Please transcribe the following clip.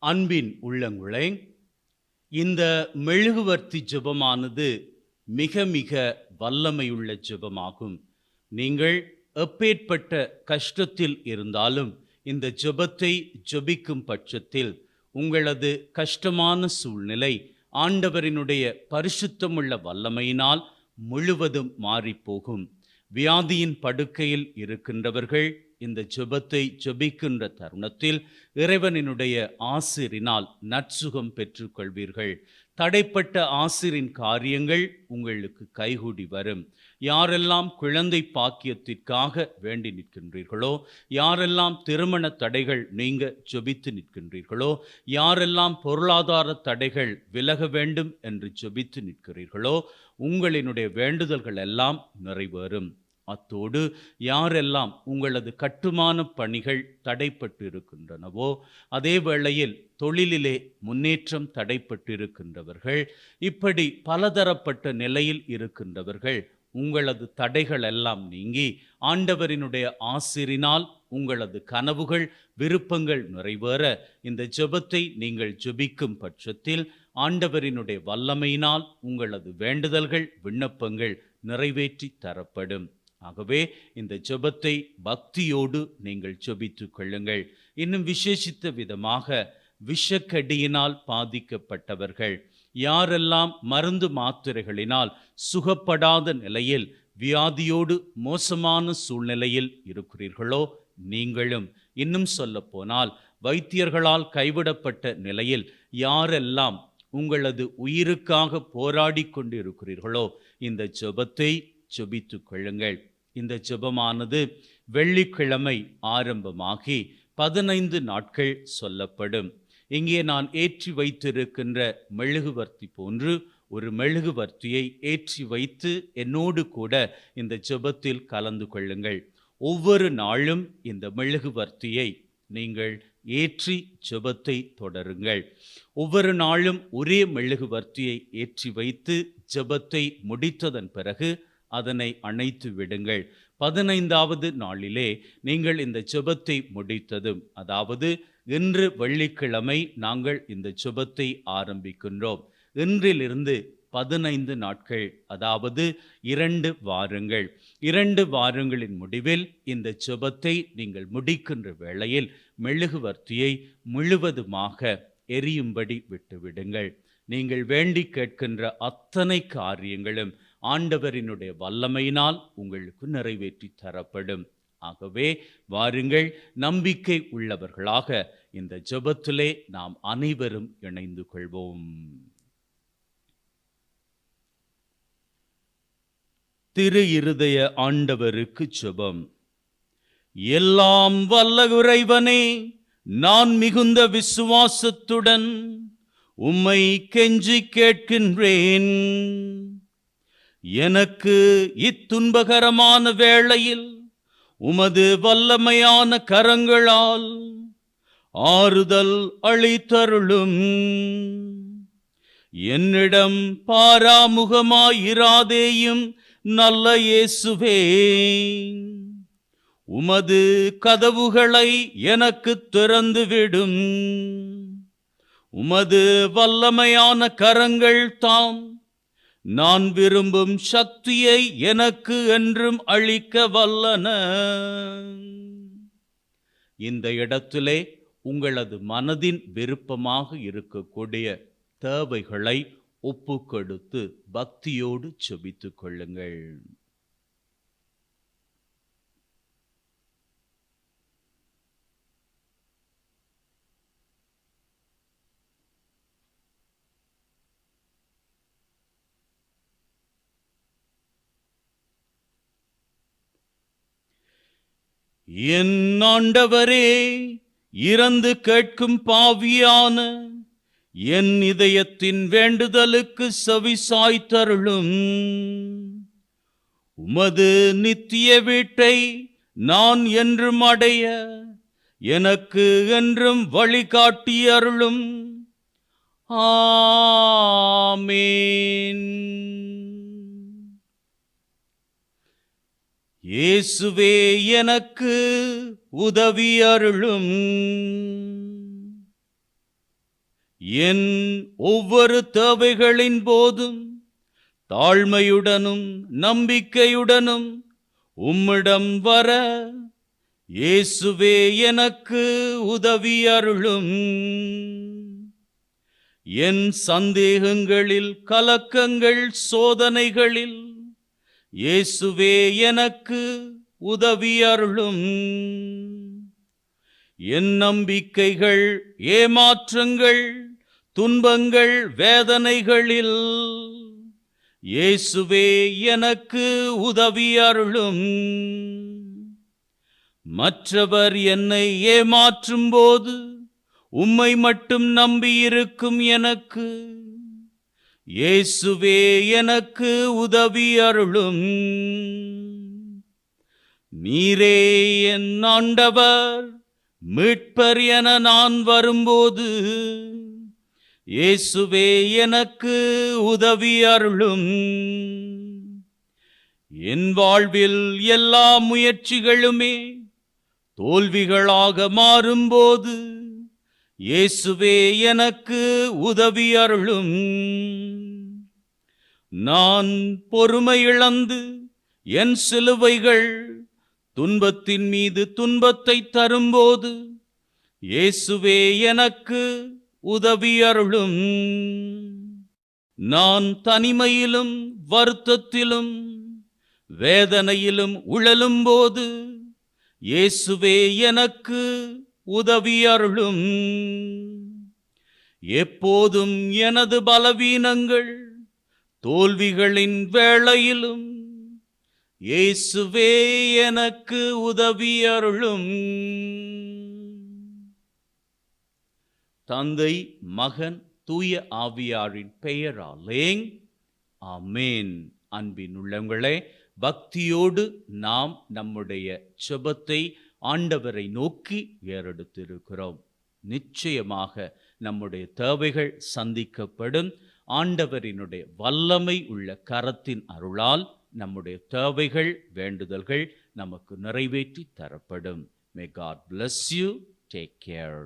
அன்பின் உள்ளங்களே, இந்த மெழுகுவர்த்தி ஜெபமானது மிக மிக வல்லமையுள்ள ஜெபமாகும். நீங்கள் எப்பேற்பட்ட கஷ்டத்தில் இருந்தாலும் இந்த ஜெபத்தை ஜெபிக்கும் பட்சத்தில் உங்களது கஷ்டமான சூழ்நிலை ஆண்டவரினுடைய பரிசுத்தமுள்ள வல்லமையினால் முழுவதும் மாறிப்போகும். வியாதியின் படுக்கையில் இருக்கின்றவர்கள் இந்த ஜெபத்தை ஜெபிக்கின்ற தருணத்தில் இறைவனினுடைய ஆசிரினால் நற்சுகம் பெற்றுக்கொள்வீர்கள். தடைப்பட்ட ஆசிரின் காரியங்கள் உங்களுக்கு கைகூடி வரும். யாரெல்லாம் குழந்தை பாக்கியத்திற்காக வேண்டி நிற்கின்றீர்களோ, யாரெல்லாம் திருமண தடைகள் நீங்க ஜெபித்து நிற்கின்றீர்களோ, யாரெல்லாம் பொருளாதார தடைகள் விலக வேண்டும் என்று ஜெபித்து நிற்கிறீர்களோ, உங்களினுடைய வேண்டுதல்கள் எல்லாம் நிறைவேறும். அத்தோடு யாரெல்லாம் உங்களது கட்டுமான பணிகள் தடைப்பட்டு இருக்கின்றனவோ, அதே வேளையில் தொழிலிலே முன்னேற்றம் தடைப்பட்டு இருக்கின்றவர்கள், இப்படி பலதரப்பட்ட நிலையில் இருக்கின்றவர்கள், உங்களது தடைகள் எல்லாம் நீங்கி ஆண்டவரினுடைய ஆசிரினால் உங்களது கனவுகள் விருப்பங்கள் நிறைவேற இந்த ஜெபத்தை நீங்கள் ஜெபிக்கும் பட்சத்தில் ஆண்டவரினுடைய வல்லமையினால் உங்களது வேண்டுதல்கள் விண்ணப்பங்கள் நிறைவேற்றி தரப்படும். ஆகவே இந்த ஜெபத்தை பக்தியோடு நீங்கள் ஜெபித்துக் கொள்ளுங்கள். இன்னும் விசேஷித்த விதமாக விஷக்கடியினால் பாதிக்கப்பட்டவர்கள், யாரெல்லாம் மருந்து மாத்திரைகளினால் சுகப்படாத நிலையில் வியாதியோடு மோசமான சூழ்நிலையில் இருக்கிறீர்களோ, நீங்களும் இன்னும் சொல்ல போனால் வைத்தியர்களால் கைவிடப்பட்ட நிலையில் யாரெல்லாம் உங்களது உயிருக்காக போராடி கொண்டு இருக்கிறீர்களோ, இந்த ஜெபத்தை ஜெபித்துக் கொள்ளுங்கள். இந்த ஜெபமானது வெள்ளிக்கிழமை ஆரம்பமாகி 15 நாட்கள் சொல்லப்படும். இங்கே நான் ஏற்றி வைத்திருக்கின்ற மெழுகுவர்த்தி போன்று ஒரு மெழுகுவர்த்தியை ஏற்றி வைத்து என்னோடு கூட இந்த ஜெபத்தில் கலந்து கொள்ளுங்கள். ஒவ்வொரு நாளும் இந்த மெழுகுவர்த்தியை நீங்கள் ஏற்றி ஜெபத்தை தொடருங்கள். ஒவ்வொரு நாளும் ஒரே மெழுகுவர்த்தியை ஏற்றி வைத்து ஜெபத்தை முடித்ததன் பிறகு அதனை அணைத்து விடுங்கள். 15வது நாளிலே நீங்கள் இந்த ஜெபத்தை முடித்ததும், அதாவது இன்று வெள்ளிக்கிழமை நாங்கள் இந்த ஜெபத்தை ஆரம்பிக்கின்றோம். இன்றிலிருந்து 15 நாட்கள், அதாவது 2 வாரங்கள். 2 வாரங்களின் முடிவில் இந்த ஜெபத்தை நீங்கள் முடிக்கின்ற வேளையில் மெழுகுவர்த்தியை முழுவதுமாக எரியும்படி விட்டுவிடுங்கள். நீங்கள் வேண்டி கேட்கின்ற அத்தனை காரியங்களும் ஆண்டவரினுடைய வல்லமையினால் உங்களுக்கு நிறைவேற்றி தரப்படும். ஆகவே வாருங்கள், நம்பிக்கை உள்ளவர்களாக இந்த ஜெபத்திலே நாம் அனைவரும் இணைந்து கொள்வோம். திரு இருதய ஆண்டவருக்கு ஜெபம். எல்லாம் வல்ல இறைவனே, நான் மிகுந்த விசுவாசத்துடன் உம்மை கெஞ்சி கேட்கின்றேன். எனக்கு இத்துன்பகரமான வேளையில் உமது வல்லமையான கரங்களால் ஆறுதல் அளித்தருளும். என்னிடம் பாராமுகமாயிராதேயும் நல்ல இயேசுவே, உமது கதவுகளை எனக்கு திறந்துவிடும். உமது வல்லமையான கரங்கள் தாம் நான் விரும்பும் சக்தியை எனக்கு என்றும் அளிக்க வல்லன. இந்த இடத்திலே உங்களது மனதின் விருப்பமாக இருக்கக்கூடிய தேவைகளை ஒப்புக்கொடுத்து பக்தியோடு ஜெபித்துக் கொள்ளுங்கள். என் ஆண்டவரே, இறந்து கேட்கும் பாவியான என் இதயத்தின் வேண்டுதலுக்கு செவிசாய்த்தருளும். உமது நித்திய வீட்டை நான் என்றும் அடைய எனக்கு என்றும் வழிகாட்டி அருளும். ஆமேன். இயேசுவே, எனக்கு உதவி அருளும். என் ஒவ்வொரு தேவைகளின் போதும் தாழ்மையுடனும் நம்பிக்கையுடனும் உம்மிடம் வர இயேசுவே எனக்கு உதவி அருளும். என் சந்தேகங்களில், கலக்கங்கள், சோதனைகளில் இயேசுவே எனக்கு உதவி அருளும். என் நம்பிக்கைகள், ஏமாற்றங்கள், துன்பங்கள், வேதனைகளில் இயேசுவே எனக்கு உதவி அருளும். மற்றவர் என்னை ஏமாற்றும் போது உம்மை மட்டும் நம்பியிருக்கும் எனக்கு இயேசுவே எனக்கு உதவி அருளும். நீரே என் ஆண்டவர், மீட்பர் என நான் வரும்போது இயேசுவே எனக்கு உதவி அருளும். என் வாழ்வில் எல்லா முயற்சிகளுமே தோல்விகளாக மாறும்போது இயேசுவே எனக்கு உதவி அருளும். நான் பொறுமை இழந்து என் சிலுவைகள் துன்பத்தின் மீது துன்பத்தை தரும்போது இயேசுவே எனக்கு உதவி அருளும். நான் தனிமையிலும் வருத்தத்திலும் வேதனையிலும் உழலும் போது இயேசுவே எனக்கு உதவி அருளும். எப்போதும் எனது பலவீனங்கள், தோல்விகளின் வேளையிலும் இயேசுவே எனக்கு உதவி அருளும். தந்தை, மகன், தூய ஆவியாரின் பெயராலே ஆமென். அன்பின் உள்ளங்களே, பக்தியோடு நாம் நம்முடைய ஜெபத்தை ஆண்டவரை நோக்கி ஏறெடுத்திருக்கிறோம். நிச்சயமாக நம்முடைய தேவைகள் சந்திக்கப்படும். ஆண்டவரினுடைய வல்லமை உள்ள கரத்தின் அருளால் நம்முடைய தேவைகள், வேண்டுதல்கள் நமக்கு நிறைவேற்றி தரப்படும். May God bless you. Take care.